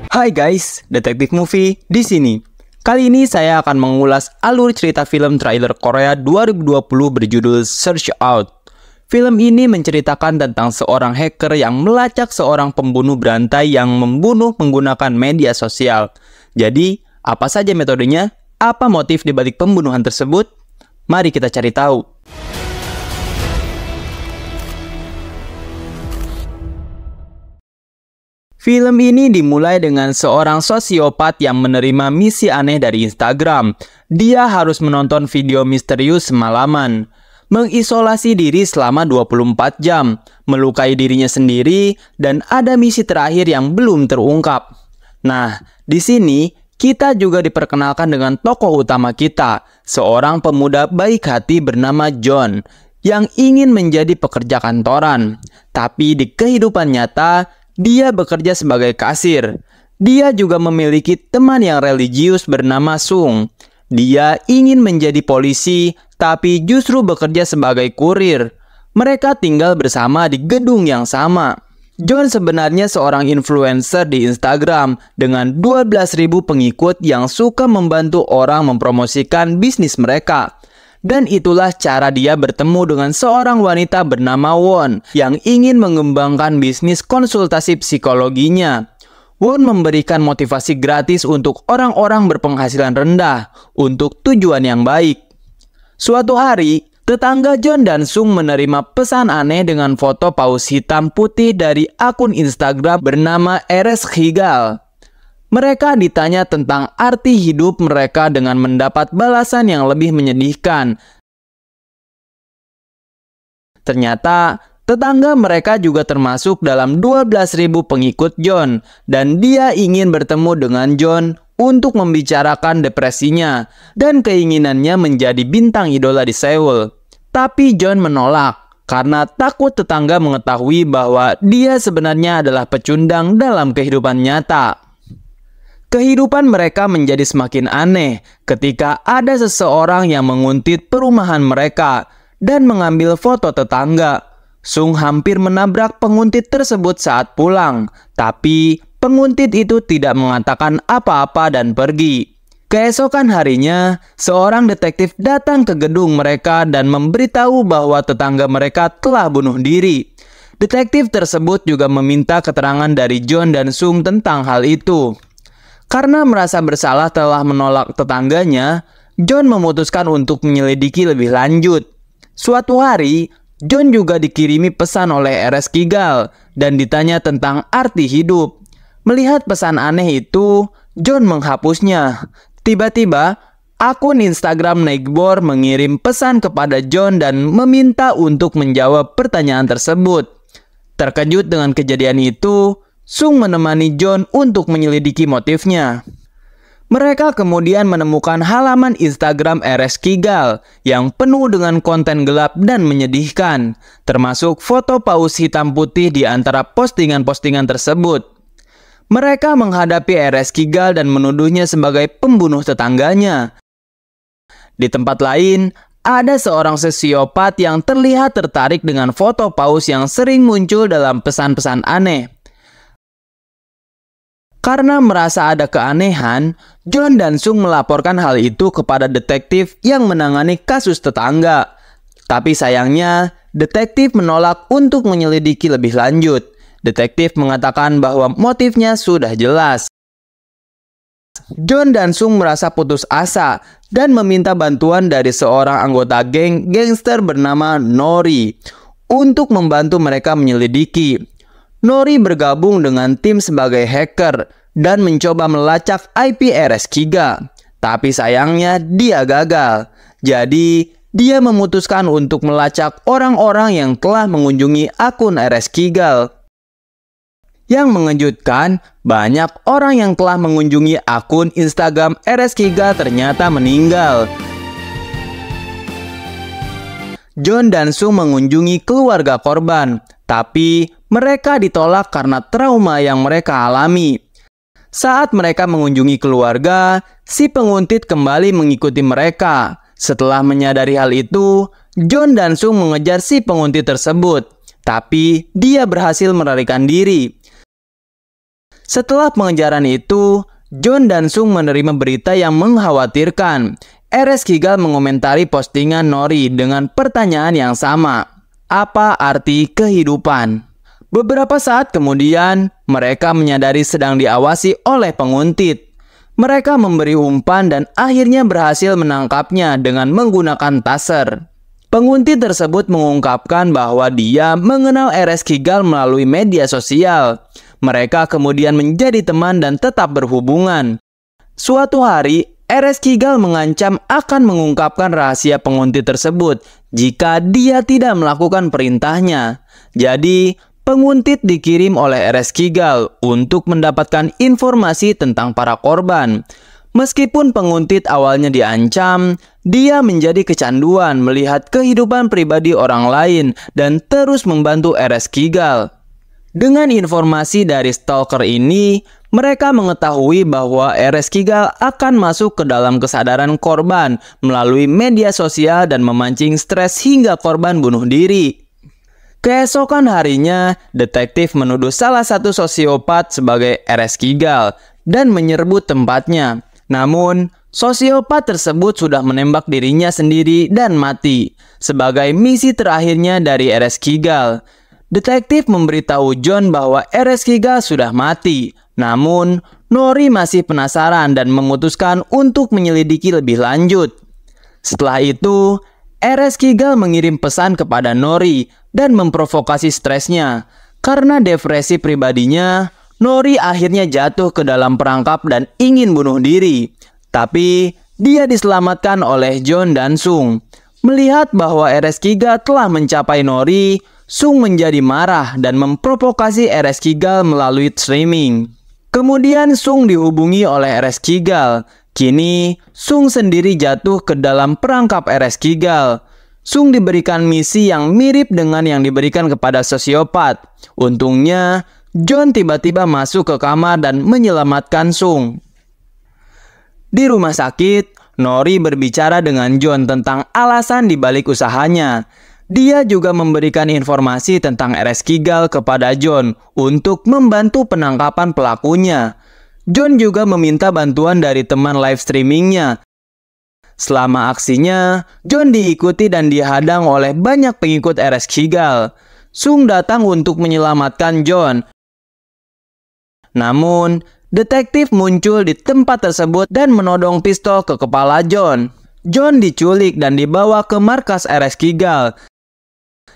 Hai guys, Detektif Movie di sini. Kali ini saya akan mengulas alur cerita film trailer Korea 2020 berjudul Search Out. Film ini menceritakan tentang seorang hacker yang melacak seorang pembunuh berantai yang membunuh menggunakan media sosial. Jadi, apa saja metodenya? Apa motif di balik pembunuhan tersebut? Mari kita cari tahu. Film ini dimulai dengan seorang sosiopat yang menerima misi aneh dari Instagram. Dia harus menonton video misterius semalaman, mengisolasi diri selama 24 jam, melukai dirinya sendiri, dan ada misi terakhir yang belum terungkap. Nah, di sini kita juga diperkenalkan dengan tokoh utama kita, seorang pemuda baik hati bernama John, yang ingin menjadi pekerja kantoran. Tapi di kehidupan nyata, dia bekerja sebagai kasir. Dia juga memiliki teman yang religius bernama Sung. Dia ingin menjadi polisi, tapi justru bekerja sebagai kurir. Mereka tinggal bersama di gedung yang sama. John sebenarnya seorang influencer di Instagram dengan 12.000 pengikut yang suka membantu orang mempromosikan bisnis mereka. Dan itulah cara dia bertemu dengan seorang wanita bernama Won yang ingin mengembangkan bisnis konsultasi psikologinya. Won memberikan motivasi gratis untuk orang-orang berpenghasilan rendah untuk tujuan yang baik. Suatu hari, tetangga John dan Sung menerima pesan aneh dengan foto paus hitam putih dari akun Instagram bernama Eres Higal. Mereka ditanya tentang arti hidup mereka dengan mendapat balasan yang lebih menyedihkan. Ternyata, tetangga mereka juga termasuk dalam 12.000 pengikut John, dan dia ingin bertemu dengan John untuk membicarakan depresinya dan keinginannya menjadi bintang idola di Seoul. Tapi John menolak karena takut tetangga mengetahui bahwa dia sebenarnya adalah pecundang dalam kehidupan nyata. Kehidupan mereka menjadi semakin aneh ketika ada seseorang yang menguntit perumahan mereka dan mengambil foto tetangga. Sung hampir menabrak penguntit tersebut saat pulang, tapi penguntit itu tidak mengatakan apa-apa dan pergi. Keesokan harinya, seorang detektif datang ke gedung mereka dan memberitahu bahwa tetangga mereka telah bunuh diri. Detektif tersebut juga meminta keterangan dari John dan Sung tentang hal itu. Karena merasa bersalah telah menolak tetangganya, John memutuskan untuk menyelidiki lebih lanjut. Suatu hari, John juga dikirimi pesan oleh Eres Kigal dan ditanya tentang arti hidup. Melihat pesan aneh itu, John menghapusnya. Tiba-tiba, akun Instagram Neighbor mengirim pesan kepada John dan meminta untuk menjawab pertanyaan tersebut. Terkejut dengan kejadian itu, Sung menemani John untuk menyelidiki motifnya. Mereka kemudian menemukan halaman Instagram Eres Kigal yang penuh dengan konten gelap dan menyedihkan, termasuk foto paus hitam putih di antara postingan-postingan tersebut. Mereka menghadapi Eres Kigal dan menuduhnya sebagai pembunuh tetangganya. Di tempat lain, ada seorang sosiopat yang terlihat tertarik dengan foto paus yang sering muncul dalam pesan-pesan aneh. Karena merasa ada keanehan, John dan Sung melaporkan hal itu kepada detektif yang menangani kasus tetangga. Tapi sayangnya, detektif menolak untuk menyelidiki lebih lanjut. Detektif mengatakan bahwa motifnya sudah jelas. John dan Sung merasa putus asa dan meminta bantuan dari seorang anggota geng gangster bernama Nori untuk membantu mereka menyelidiki. Nori bergabung dengan tim sebagai hacker dan mencoba melacak IP Eres Kigal. Tapi sayangnya dia gagal. Jadi dia memutuskan untuk melacak orang-orang yang telah mengunjungi akun Eres Kigal. Yang mengejutkan, banyak orang yang telah mengunjungi akun Instagram Eres Kigal ternyata meninggal. John dan Sung mengunjungi keluarga korban, tapi mereka ditolak karena trauma yang mereka alami. Saat mereka mengunjungi keluarga, si penguntit kembali mengikuti mereka. Setelah menyadari hal itu, John dan Sung mengejar si penguntit tersebut, tapi dia berhasil melarikan diri. Setelah pengejaran itu, John dan Sung menerima berita yang mengkhawatirkan. RS Kigal mengomentari postingan Nori dengan pertanyaan yang sama. Apa arti kehidupan? Beberapa saat kemudian, mereka menyadari sedang diawasi oleh penguntit. Mereka memberi umpan dan akhirnya berhasil menangkapnya dengan menggunakan taser. Penguntit tersebut mengungkapkan bahwa dia mengenal RS Kigal melalui media sosial. Mereka kemudian menjadi teman dan tetap berhubungan. Suatu hari, RS Kigal mengancam akan mengungkapkan rahasia penguntit tersebut jika dia tidak melakukan perintahnya. Jadi, penguntit dikirim oleh RS Kigal untuk mendapatkan informasi tentang para korban. Meskipun penguntit awalnya diancam, dia menjadi kecanduan melihat kehidupan pribadi orang lain dan terus membantu RS Kigal. Dengan informasi dari stalker ini, mereka mengetahui bahwa RS Kigal akan masuk ke dalam kesadaran korban melalui media sosial dan memancing stres hingga korban bunuh diri. Keesokan harinya, detektif menuduh salah satu sosiopat sebagai RS Kigal dan menyerbu tempatnya. Namun, sosiopat tersebut sudah menembak dirinya sendiri dan mati. Sebagai misi terakhirnya dari RS Kigal, detektif memberitahu John bahwa RS Kigal sudah mati. Namun, Nori masih penasaran dan memutuskan untuk menyelidiki lebih lanjut. Setelah itu, RS Kigal mengirim pesan kepada Nori dan memprovokasi stresnya. Karena depresi pribadinya, Nori akhirnya jatuh ke dalam perangkap dan ingin bunuh diri. Tapi, dia diselamatkan oleh John dan Sung. Melihat bahwa RS Kigal telah mencapai Nori, Sung menjadi marah dan memprovokasi RS Kigal melalui streaming. Kemudian Sung dihubungi oleh RS Kigal. Kini, Sung sendiri jatuh ke dalam perangkap RS Kigal. Sung diberikan misi yang mirip dengan yang diberikan kepada sosiopat. Untungnya, John tiba-tiba masuk ke kamar dan menyelamatkan Sung. Di rumah sakit, Nori berbicara dengan John tentang alasan dibalik usahanya. Dia juga memberikan informasi tentang RS Kigal kepada John untuk membantu penangkapan pelakunya. John juga meminta bantuan dari teman live streamingnya. Selama aksinya, John diikuti dan dihadang oleh banyak pengikut RS Kigal. Sung datang untuk menyelamatkan John. Namun, detektif muncul di tempat tersebut dan menodong pistol ke kepala John. John diculik dan dibawa ke markas RS Kigal.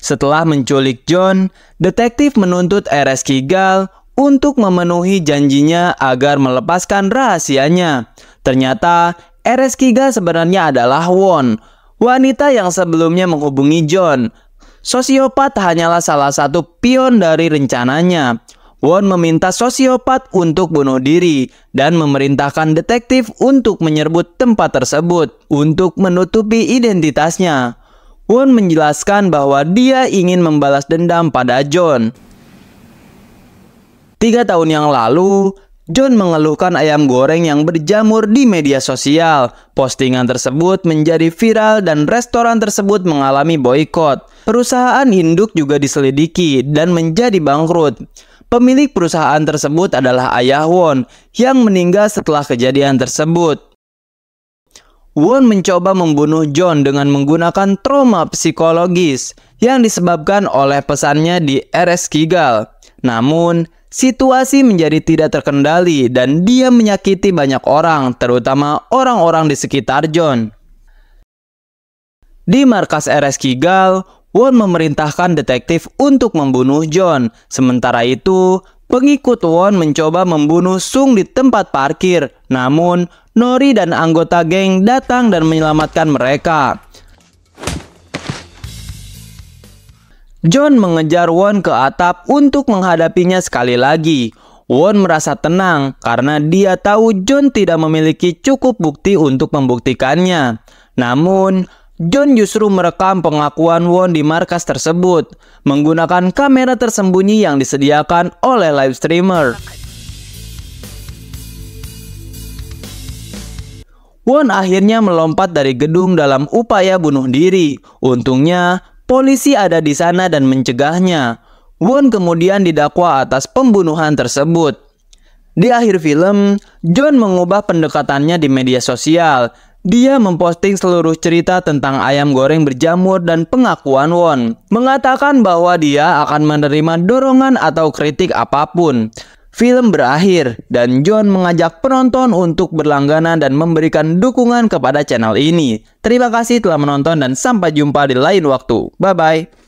Setelah menculik John, detektif menuntut RS Kigal untuk memenuhi janjinya agar melepaskan rahasianya. Ternyata, RS Kigal sebenarnya adalah Won, wanita yang sebelumnya menghubungi John. Sosiopat hanyalah salah satu pion dari rencananya. Won meminta sosiopat untuk bunuh diri dan memerintahkan detektif untuk menyerbu tempat tersebut untuk menutupi identitasnya. Won menjelaskan bahwa dia ingin membalas dendam pada John. 3 tahun yang lalu, John mengeluhkan ayam goreng yang berjamur di media sosial. Postingan tersebut menjadi viral dan restoran tersebut mengalami boikot. Perusahaan induk juga diselidiki dan menjadi bangkrut. Pemilik perusahaan tersebut adalah ayah Won yang meninggal setelah kejadian tersebut. Won mencoba membunuh John dengan menggunakan trauma psikologis yang disebabkan oleh pesannya di RS Kigal. Namun, situasi menjadi tidak terkendali dan dia menyakiti banyak orang, terutama orang-orang di sekitar John. Di markas RS Kigal, Won memerintahkan detektif untuk membunuh John. Sementara itu, pengikut Won mencoba membunuh Sung di tempat parkir. Namun, Nori dan anggota geng datang dan menyelamatkan mereka. John mengejar Won ke atap untuk menghadapinya sekali lagi. Won merasa tenang karena dia tahu John tidak memiliki cukup bukti untuk membuktikannya. Namun, John justru merekam pengakuan Won di markas tersebut menggunakan kamera tersembunyi yang disediakan oleh live streamer. Won akhirnya melompat dari gedung dalam upaya bunuh diri. Untungnya, polisi ada di sana dan mencegahnya. Won kemudian didakwa atas pembunuhan tersebut. Di akhir film, John mengubah pendekatannya di media sosial. Dia memposting seluruh cerita tentang ayam goreng berjamur dan pengakuan Won, mengatakan bahwa dia akan menerima dorongan atau kritik apapun. Film berakhir dan John mengajak penonton untuk berlangganan dan memberikan dukungan kepada channel ini. Terima kasih telah menonton dan sampai jumpa di lain waktu. Bye-bye.